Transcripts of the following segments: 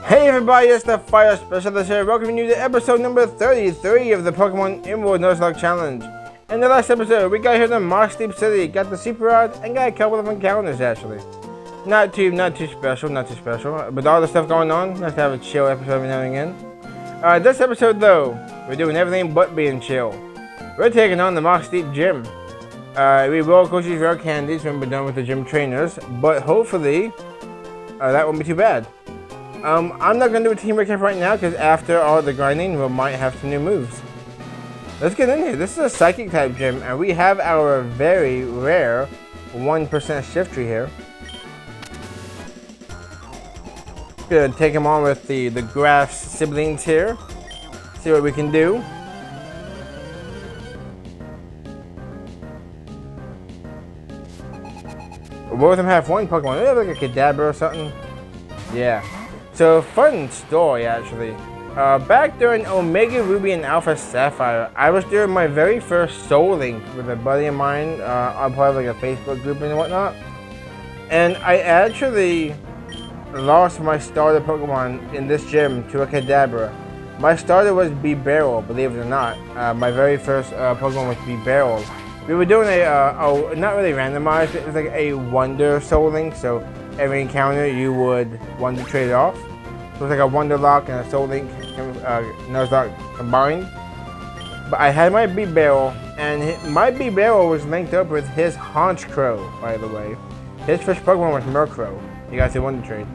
Hey everybody, it's the Fire Specialist here, welcoming you to episode number 33 of the Pokemon Emerald Nuzlocke Challenge. In the last episode, we got here to Mossdeep City, got the Super Rod, and got a couple of encounters actually. Not too special, but all the stuff going on, let's have a chill episode every now and again. This episode though, we're doing everything but being chill. We're taking on the Mossdeep Gym. We will of course use rare candies when we're done with the gym trainers, but hopefully, that won't be too bad. I'm not going to do a team recap right now because after all the grinding, we might have some new moves. Let's get in here. This is a Psychic type gym, and we have our very rare 1% shift tree here. Gonna take him on with the grass siblings here. See what we can do. Both of them have one Pokemon. They have like a Kadabra or something. Yeah. So, fun story actually. Back during Omega Ruby and Alpha Sapphire, I was doing my very first Soul Link with a buddy of mine on part of like a Facebook group and whatnot. And I actually lost my starter Pokemon in this gym to a Kadabra. My starter was Bebarrel, believe it or not. My very first Pokemon was Bebarrel. We were doing a not really randomized, it was like a Wonder Soul Link, so every encounter you would Wonder trade it off. So it was like a Wonder Lock and a Soul Link Nuzlocke combined. But I had my Bebarrel, and my Bebarrel was linked up with his Honchkrow, by the way. His first Pokemon was Murkrow. You guys did Wonder trade.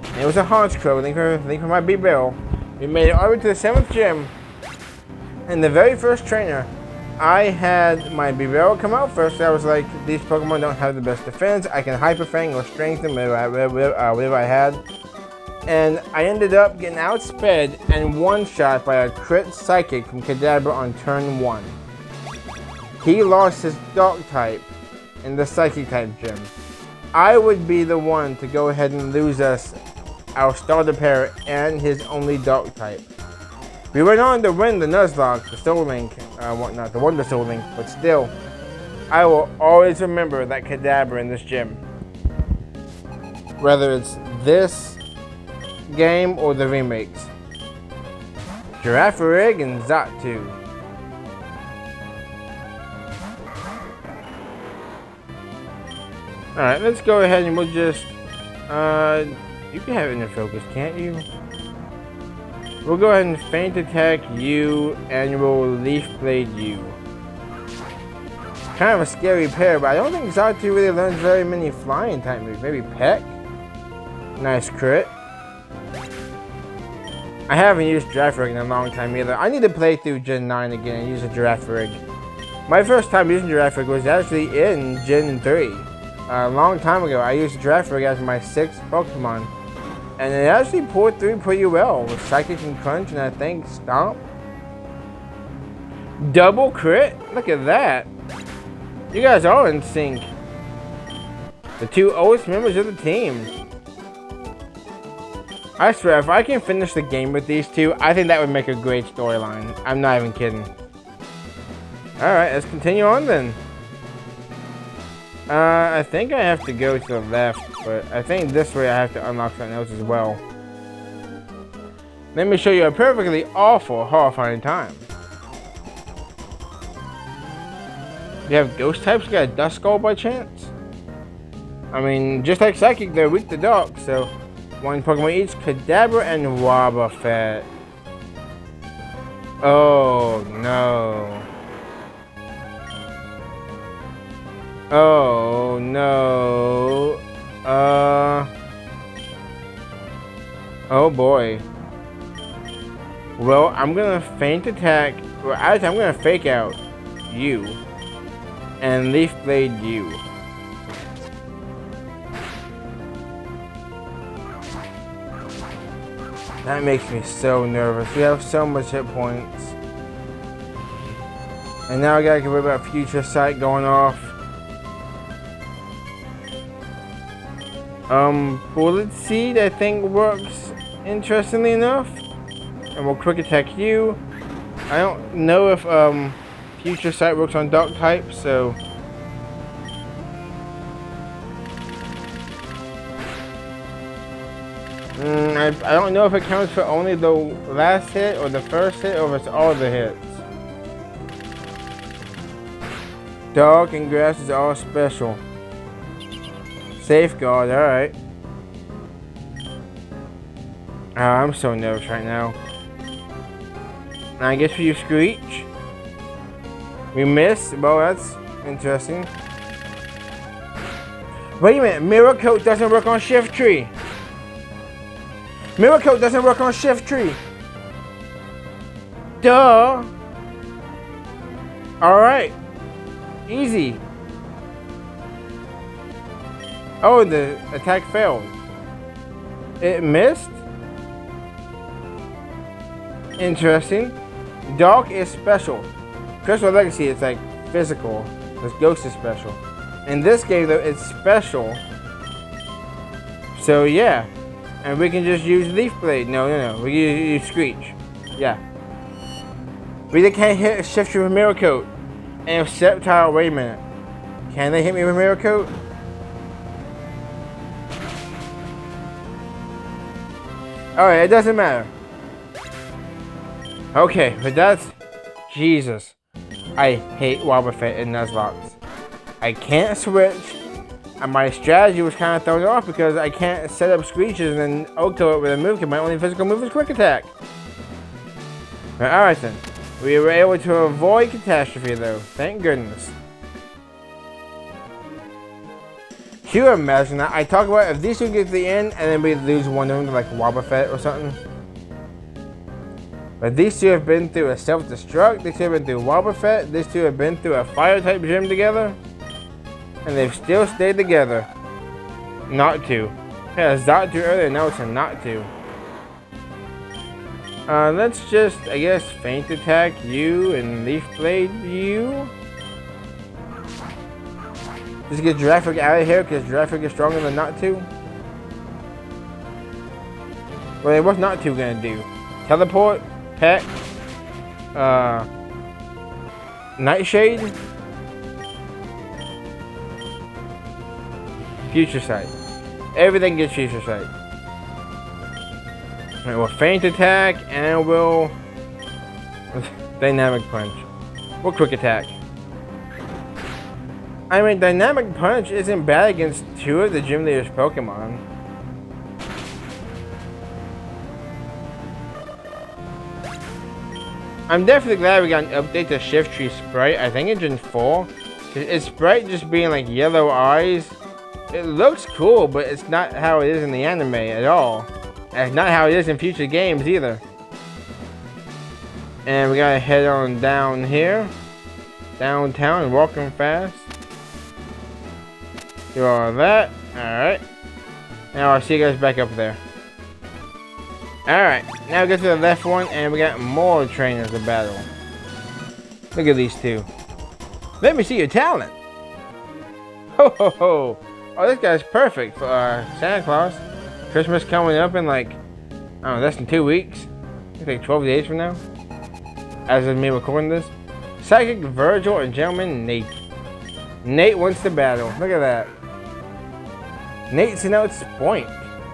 And it was a Honchkrow, linked with my Bebarrel. We made it all the way to the 7th gym. And the very first trainer, I had my Bebarrel come out first. I was like, these Pokemon don't have the best defense. I can Hyper Fang or Strengthen, whatever I had. And I ended up getting outsped and one-shot by a crit Psychic from Kadabra on turn 1. He lost his Dark type in the Psychic type gym. I would be the one to go ahead and lose us our starter pair and his only Dark type. We went on to win the Nuzlocke, the Soul Link, whatnot, the Wonder Soul Link, but still, I will always remember that Kadabra in this gym. Whether it's this game or the remakes. Girafarig and Xatu. Alright, let's go ahead and we'll just, you can have inner focus, can't you? We'll go ahead and Feint Attack you, and we'll Leaf Blade you. Kind of a scary pair, but I don't think Xatu really learns very many flying type moves. Maybe Peck? Nice crit. I haven't used Girafarig in a long time either. I need to play through Gen 9 again and use a Girafarig. My first time using Girafarig was actually in Gen 3. A long time ago, I used Girafarig as my 6th Pokemon. And it actually pulled through pretty well with Psychic and Crunch and I think Stomp. Double crit? Look at that. You guys are in sync. The two oldest members of the team. I swear, if I can finish the game with these two, I think that would make a great storyline. I'm not even kidding. Alright, let's continue on then. I think I have to go to the left, but I think this way I have to unlock something else as well. Let me show you a perfectly awful, horrifying time. You have ghost types? You got a Dust Skull by chance? I mean, just like Psychic, they're weak to Dark, so one Pokemon each, Kadabra and Wobbuffet. Oh no. Oh no. Oh boy. Well, I'm gonna Feint Attack. Well, actually, I'm gonna Fake Out you and Leaf Blade you. That makes me so nervous. We have so much hit points. And now I gotta worry about Future Sight going off. Bullet Seed I think works interestingly enough. And we'll Quick Attack you. I don't know if Future Sight works on Dark type, so I don't know if it counts for only the last hit or the first hit or if it's all the hits. Dog and grass is all special. Safeguard, alright. Oh, I'm so nervous right now. I guess for you, Screech. We missed. Well, that's interesting. Wait a minute. Mirror Coat doesn't work on Shift Tree. Mirror Coat doesn't work on Shift Tree. Duh. Alright. Easy. Oh, the attack failed. It missed? Interesting. Dark is special. Crystal Legacy is like physical. This Ghost is special. In this game though, it's special. So yeah. And we can just use Leaf Blade. No. We can use Screech. Yeah. We can't hit a Shift Tree with Mirror Coat. And Sceptile, wait a minute. Can they hit me with Mirror Coat? Alright, it doesn't matter. Okay, but that's... Jesus. I hate Wobbuffet and Nuzlocke. I can't switch. And my strategy was kind of thrown off because I can't set up Screeches and then auto it with a move because my only physical move is Quick Attack. Alright then. We were able to avoid catastrophe though. Thank goodness. Can you imagine that? I talk about if these two get to the end and then we lose one of them to like Wobbuffet or something. But these two have been through a self-destruct, these two have been through Wobbuffet, these two have been through a fire-type gym together. And they've still stayed together. Not to. Yeah, it's not to earlier, now it's a not to. Let's just, I guess, Feint Attack you and Leaf Blade you. Just get Giraffe out of here because Giraffe is stronger than not to. Well, what's not to gonna do? Teleport? Peck? Nightshade? Future Sight. Everything gets Future Sight. Alright, we'll Feint Attack and we'll Dynamic Punch. We'll Quick Attack. I mean, Dynamic Punch isn't bad against two of the Gym Leader's Pokemon. I'm definitely glad we got an update to Shift Tree Sprite. I think in Gen 4. It's Sprite just being like yellow eyes. It looks cool, but it's not how it is in the anime at all. And it's not how it is in future games either. And we gotta head on down here. Downtown, walking fast. Do all that. Alright. Now I'll see you guys back up there. Alright. Now we go to the left one and we got more trainers to battle. Look at these two. Let me see your talent. Ho ho ho. Oh, this guy's perfect for Santa Claus. Christmas coming up in like, I don't know, less than 2 weeks. It's like 12 days from now. As of me recording this. Psychic Virgil and Gentleman Nate. Nate wants to battle. Look at that. Nate's an point.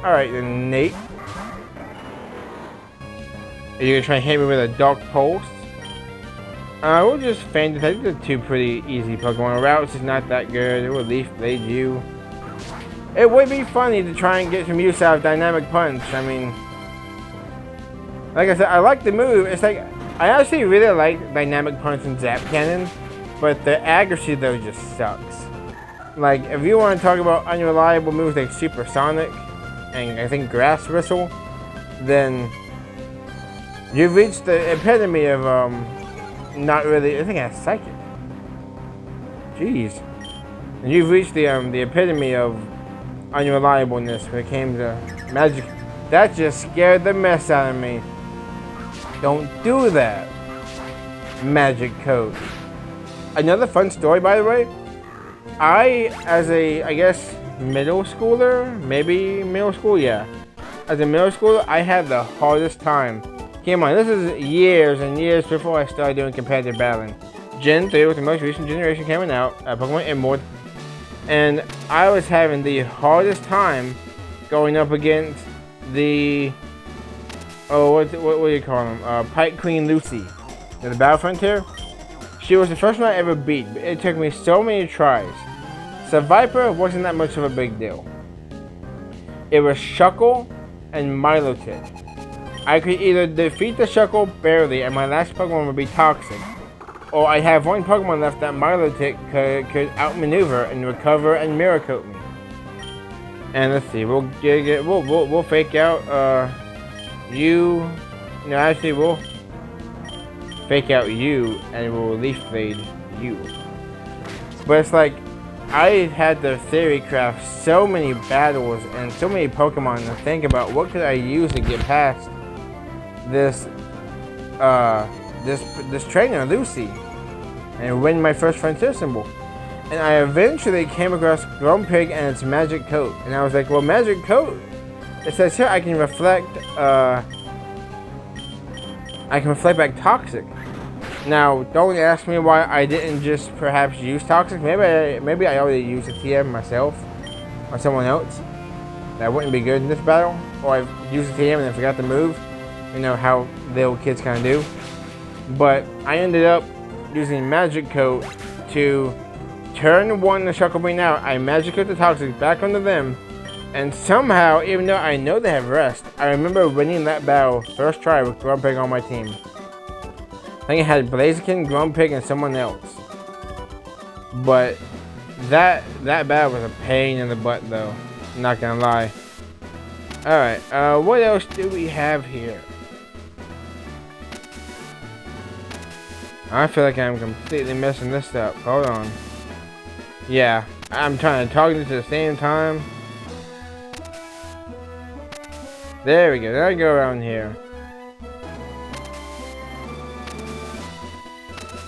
Alright then, Nate. Are you gonna try and hit me with a Dark Pulse? We'll just Feint Attack. These are two pretty easy Pokemon. Routes is not that good. It will Leaf Blade you. It would be funny to try and get some use out of Dynamic Punch. I mean, like I said, I like the move. It's like, I actually really like Dynamic Punch and Zap Cannon, but the accuracy though just sucks. Like, if you want to talk about unreliable moves like Supersonic and I think Grass Whistle, then you've reached the epitome of not really. I think that's Psychic. Jeez, and you've reached the epitome of unreliableness when it came to magic. That just scared the mess out of me. Don't do that. Magic Coat. Another fun story, by the way. As a, I guess, middle schooler, maybe middle school, yeah. As a middle schooler, I had the hardest time. Keep in mind, this is years and years before I started doing competitive battling. Gen 3 was the most recent generation coming out, Pokemon Emerald. And I was having the hardest time going up against the what do you call them? Pike Queen Lucy in the Battle Frontier. She was the first one I ever beat, but it took me so many tries. So Viper wasn't that much of a big deal. It was Shuckle and Milotic. I could either defeat the Shuckle barely and my last Pokemon would be Toxic, or I have one Pokemon left that Milotic could outmaneuver and recover and Mirror Coat me. And let's see, we'll fake out you. No, actually we'll fake out you and we'll Leaf Blade you. But it's like I had to theory craft so many battles and so many Pokemon to think about what could I use to get past this this trainer Lucy and win my first Frontier symbol. And I eventually came across Grumpig and its Magic Coat, and I was like, well, Magic Coat, it says here I can reflect back Toxic. Now, don't ask me why I didn't just perhaps use Toxic. Maybe I already used a TM myself or someone else. That wouldn't be good in this battle. Or I used a TM and then forgot to move. You know how little kids kind of do. But I ended up using Magic Coat to turn one the Shuckle Brain out. I Magic Coat the Toxic back onto them. And somehow, even though I know they have rest, I remember winning that battle first try with Grumpig on my team. I think I had Blaziken, Grumpig, and someone else. But that battle was a pain in the butt, though. I'm not gonna lie. Alright, what else do we have here? I feel like I'm completely messing this up. Hold on. Yeah, I'm trying to target it at the same time. There we go. Now I go around here.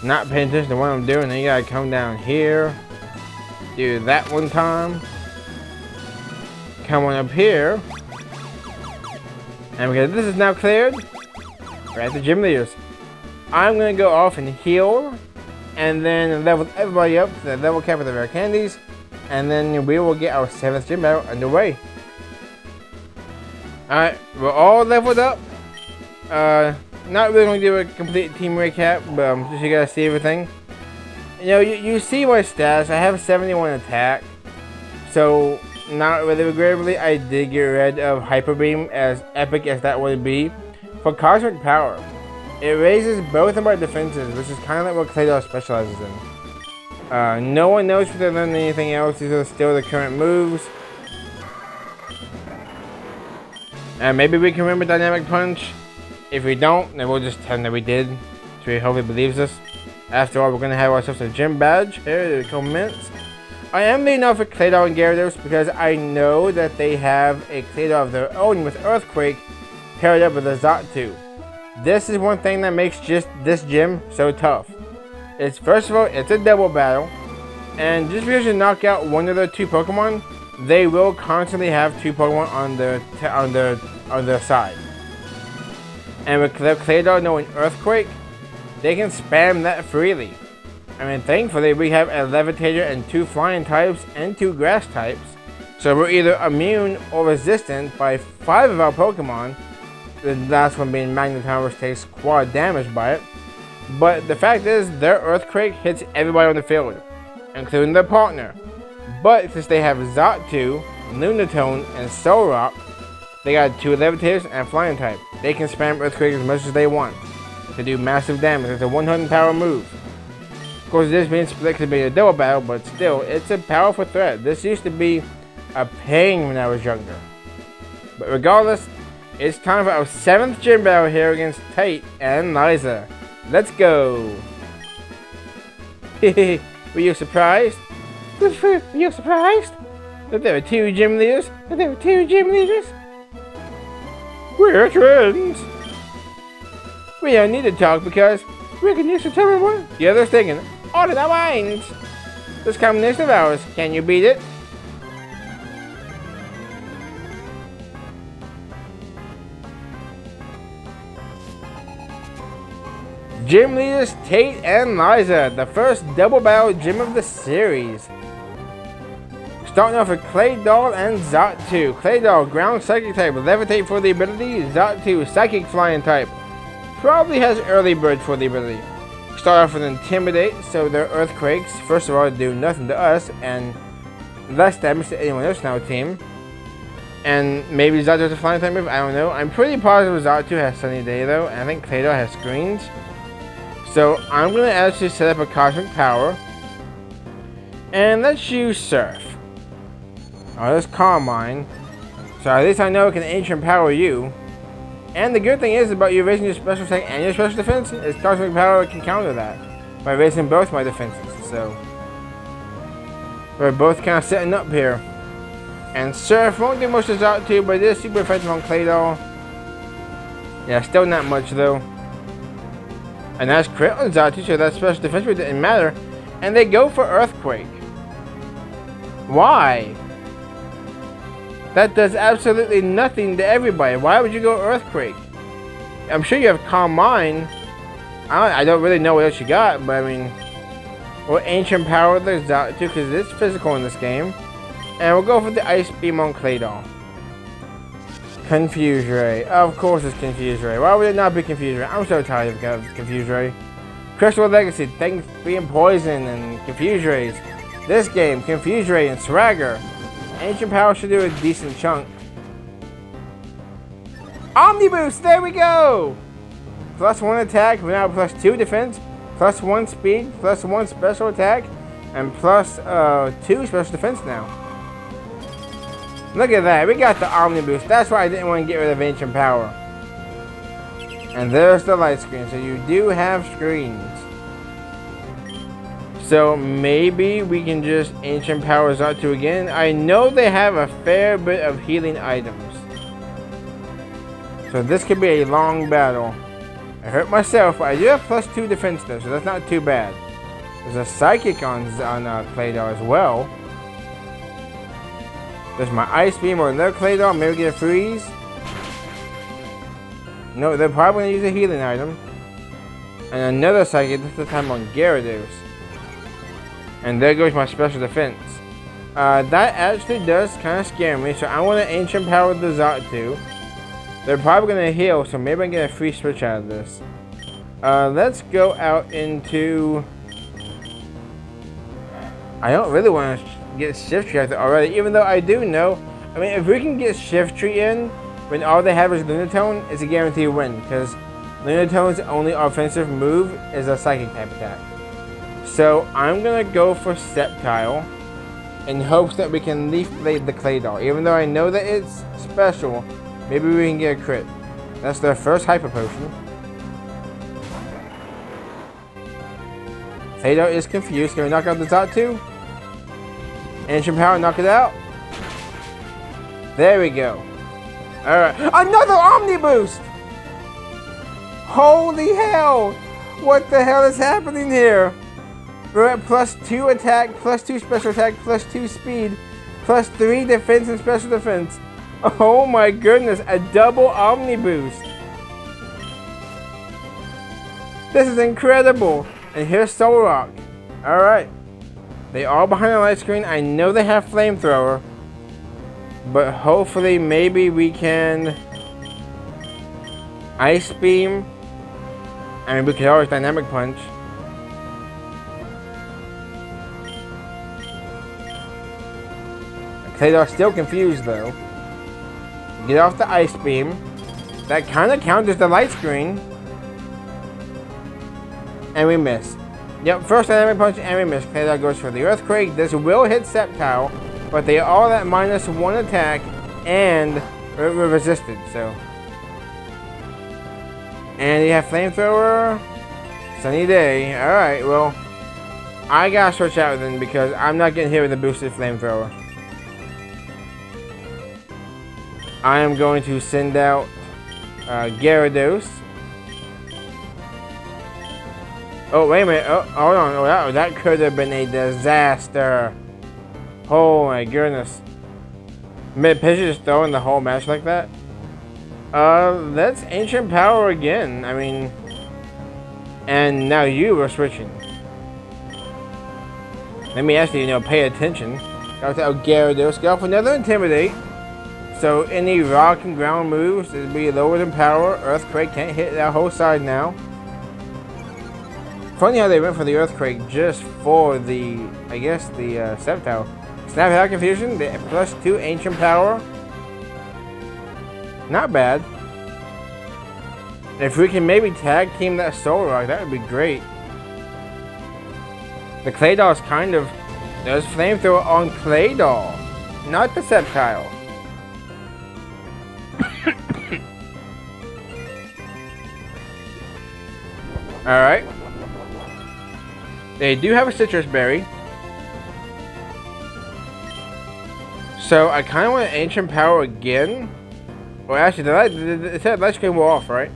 Not paying attention to what I'm doing, then you gotta come down here. Do that one time. Come on up here. And because this is now cleared, we're at the gym leaders. I'm gonna go off and heal, and then level everybody up to the level cap of the rare candies, and then we will get our 7th gym battle underway. Alright, we're all leveled up. Not really going to do a complete team recap, but just you guys see everything. You know, you see my stats. I have 71 attack. So, not really regrettably, I did get rid of Hyper Beam, as epic as that would be. For Cosmic Power, it raises both of my defenses, which is kind of like what Claydol specializes in. No one knows if they're learning anything else. These are still the current moves. And maybe we can remember Dynamic Punch. If we don't, then we'll just tell him that we did, so he hopefully believes us. After all, we're going to have ourselves a gym badge here in a couple minutes. I am leading off with Claydol and Gyarados because I know that they have a Claydol of their own with Earthquake paired up with a Xatu. This is one thing that makes just this gym so tough. It's, first of all, it's a double battle, and just because you knock out one of their 2 Pokemon, they will constantly have 2 Pokemon on their side. And with Claydol knowing Earthquake, they can spam that freely. I mean, thankfully we have a Levitator and 2 flying types and 2 grass types. So we're either immune or resistant by 5 of our Pokemon. The last one being Magneton, which takes quad damage by it. But the fact is, their Earthquake hits everybody on the field, including their partner. But since they have Xatu, Lunatone, and Solrock, they got 2 Levitators and Flying type. They can spam Earthquake as much as they want to do massive damage. It's a 100 power move. Of course, this being split could be a double battle, but still, it's a powerful threat. This used to be a pain when I was younger. But regardless, it's time for our 7th gym battle here against Tate and Liza. Let's go! Were you surprised? Were you surprised that there were 2 gym leaders? We're friends. We don't need to talk because we can use to tell everyone the other's thinking all in our minds. This combination of ours, can you beat it? Gym leaders Tate and Liza, the first double battle gym of the series. Starting off with Claydol and Xatu. Claydol, ground psychic type, levitate for the ability. Xatu, psychic flying type. Probably has early bird for the ability. Start off with Intimidate, so their earthquakes, first of all, do nothing to us, and less damage to anyone else in our team. And maybe Xatu has a flying type move, I don't know. I'm pretty positive Xatu has Sunny Day though, and I think Claydol has Screens. So I'm going to actually set up a Cosmic Power. And let's use Surf. Oh, that's Carmine. So at least I know it can Ancient Power you. And the good thing is about you raising your special attack and your special defense is Cosmic Power can counter that by raising both my defenses. So we're both kind of setting up here. And Surf won't do much to Xatu, but it is super effective on Claydol. Yeah, still not much though. And that's crit on Xatu, so that special defense didn't matter. And they go for Earthquake. Why? That does absolutely nothing to everybody. Why would you go Earthquake? I'm sure you have Calm Mind. I don't really know what else you got, but I mean, or Ancient Power there's Xatu because it's physical in this game. And we'll go for the Ice Beam on Claydol. Confuse Ray. Of course it's Confuse Ray. Why would it not be Confuse Ray? I'm so tired of Confuse Ray. Crystal Legacy, thanks for being Poison and Confuse Rays. This game, Confuse Ray and Swagger. Ancient Power should do a decent chunk. Omniboost, there we go! +1 attack, we're now +2 defense, +1 speed, +1 special attack, and +2 special defense now. Look at that, we got the Omniboost. That's why I didn't want to get rid of Ancient Power. And there's the light screen, so you do have screens. So maybe we can just Ancient Power Xatu again. I know they have a fair bit of healing items. So this could be a long battle. I hurt myself, but I do have +2 defense though, so that's not too bad. There's a Psychic on Claydol as well. There's my Ice Beam or another Claydol, maybe get a Freeze. No, they're probably going to use a healing item. And another Psychic, this time on Gyarados. And there goes my special defense. That actually does kind of scare me, so I want to Ancient Power the Xatu. They're probably going to heal, so maybe I can get a free switch out of this. Let's go out into... I don't really want to get Shift Tree already, even though I do know... I mean, if we can get Shift Tree in, when all they have is Lunatone, it's a guaranteed win, because Lunatone's only offensive move is a Psychic type attack. So I'm going to go for Sceptile in hopes that we can Leaf Blade the Claydol. Even though I know that it's special, maybe we can get a crit. That's their first Hyper Potion. Claydol is confused. Can we knock out the Xatu? Ancient Power, knock it out. There we go. Alright. Another Omniboost! Holy hell! What the hell is happening here? We're at +2 attack, +2 special attack, +2 speed, +3 defense and special defense. Oh my goodness, a double Omniboost. This is incredible. And here's Solrock. Alright. They are behind the light screen. I know they have Flamethrower. But hopefully maybe we can Ice Beam. I mean, we could always Dynamic Punch. Claydol's still confused though. Get off the Ice Beam. That kind of counters the light screen. And we miss. Yep, first Dynamic Punch and we miss. Claydol goes for the Earthquake. This will hit Sceptile, but they are all at -1 attack and we're resisted, so. And you have Flamethrower. Sunny Day. Alright, well, I gotta switch out then because I'm not getting hit with a boosted Flamethrower. I am going to send out Gyarados. Oh, wait a minute. Oh, hold on. Oh, that could have been a disaster. Oh my goodness. Mid-pitch just throwing the whole match like that? Let's Ancient Power again. I mean, and now you are switching. Let me ask you, pay attention. Got to Gyarados. Got off another Intimidate. So any rock and ground moves will be lower than power. Earthquake can't hit that whole side now. Funny how they went for the Earthquake just for the, I guess, the Sceptile. Snap Attack Confusion, the +2 Ancient Power. Not bad. If we can maybe tag team that Soul Rock, that would be great. The Claydol is kind of... There's Flamethrower on Claydol, not the Sceptile. Alright. They do have a Citrus Berry. So I kind of want Ancient Power again. Well, actually, it said Light Screen wore off, right?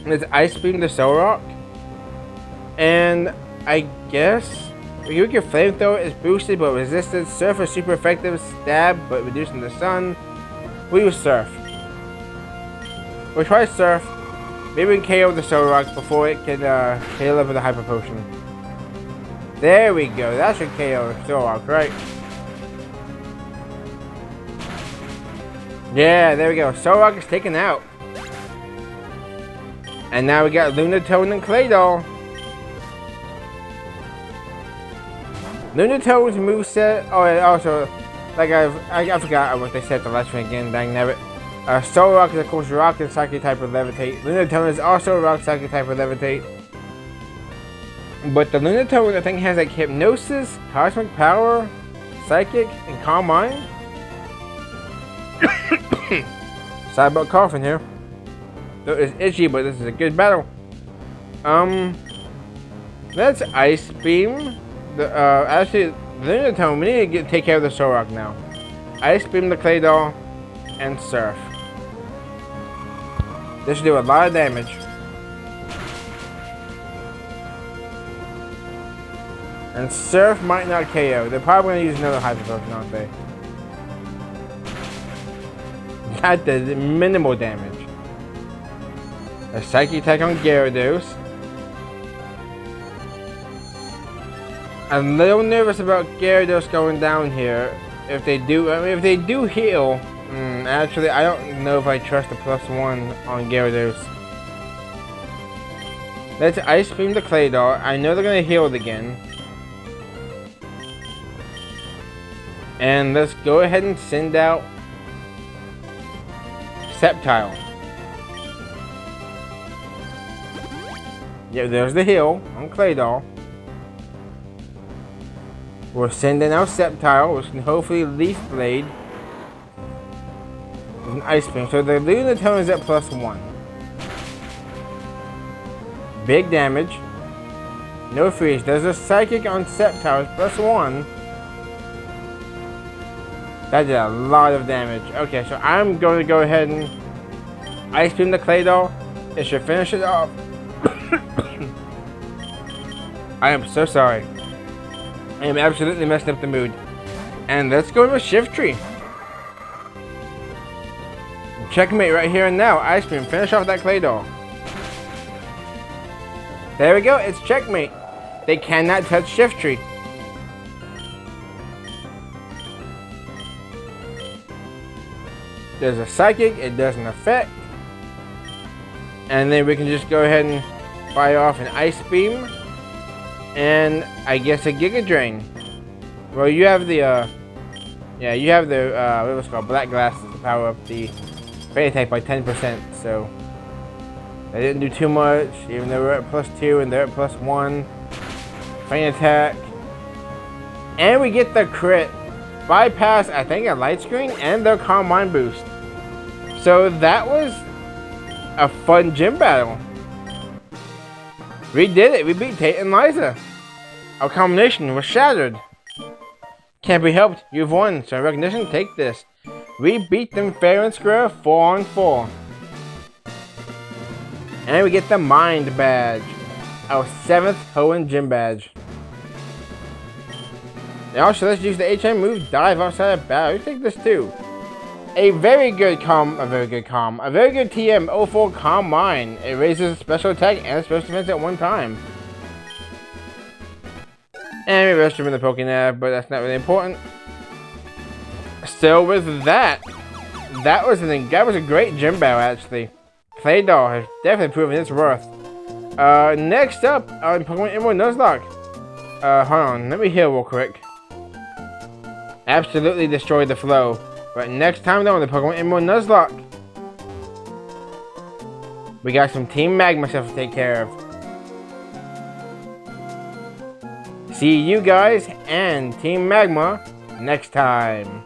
And it's Ice Beam the Soul Rock. And I guess you get Flamethrower is boosted but resisted. Surf is super effective. Stab but reducing the sun. We'll use Surf. We'll try Surf. Maybe we can KO the Soul Rock before it can heal up with a Hyper Potion. There we go. That should KO the Soul Rock, right? Yeah, there we go. Soul Rock is taken out. And now we got Lunatone and Claydol. Lunatone's moveset. Oh, and also, like I forgot what they said the last one again. Dang nabbit. Soul Rock is of course Rock and Psychic type of Levitate. Lunatone is also Rock Psychic type of Levitate. But the Lunatone I think has like Hypnosis, Cosmic Power, Psychic, and Calm Mind. Sorry about coughing here. Though it's itchy, but this is a good battle. Let's Ice Beam. Actually, the Lunatone, we need to take care of the Soul Rock now. Ice Beam the Claydol and Surf. This should do a lot of damage. And Surf might not KO. They're probably going to use another Hyper Potion, aren't they? That does minimal damage. A Psychic attack on Gyarados. I'm a little nervous about Gyarados going down here. If they do, I mean, if they do heal, actually, I don't know if I trust the +1 on Gyarados. Let's Ice Beam the Claydol. I know they're gonna heal it again. And let's go ahead and send out Sceptile. Yeah, there's the heal on Claydol. We're sending out Sceptile, which can hopefully Leaf Blade with an Ice Beam. So the Lunatone is at +1. Big damage. No freeze. There's a Psychic on Sceptile, +1. That did a lot of damage. Okay, so I'm going to go ahead and Ice Beam the Claydol. It should finish it off. I am so sorry. I am absolutely messing up the mood. And let's go with Shiftry. Checkmate right here and now. Ice Beam, finish off that Claydol. There we go, it's checkmate. They cannot touch Shiftry. There's a Psychic, it doesn't affect. And then we can just go ahead and fire off an Ice Beam. And I guess a Giga Drain. Well, you have the, you have the, what was it called? Black Glasses to power up the Fairy type by 10%. So, they didn't do too much, even though we're at +2 and they're at +1. Faint Attack. And we get the crit. Bypass, I think, a Light Screen and their Calm Mind boost. So, that was a fun gym battle. We did it. We beat Tate and Liza. Our combination was shattered. Can't be helped. You've won. So recognition, take this. We beat them fair and square 4-on-4. And we get the Mind Badge. Our 7th Hoenn Gym Badge. And also, let's use the HM move, Dive outside of battle. You take this too. A very good TM 04 Calm Mind. It raises a special attack and special defense at one time. And we restroom in the Pokénav, but that's not really important. So with that, that was a great gym battle actually. Claydol has definitely proven its worth. Next up on Pokemon Emerald Nuzlocke. Hold on, let me heal real quick. Absolutely destroyed the flow. But next time though on the Pokemon Emerald Nuzlocke, we got some Team Magma stuff to take care of. See you guys and Team Magma next time.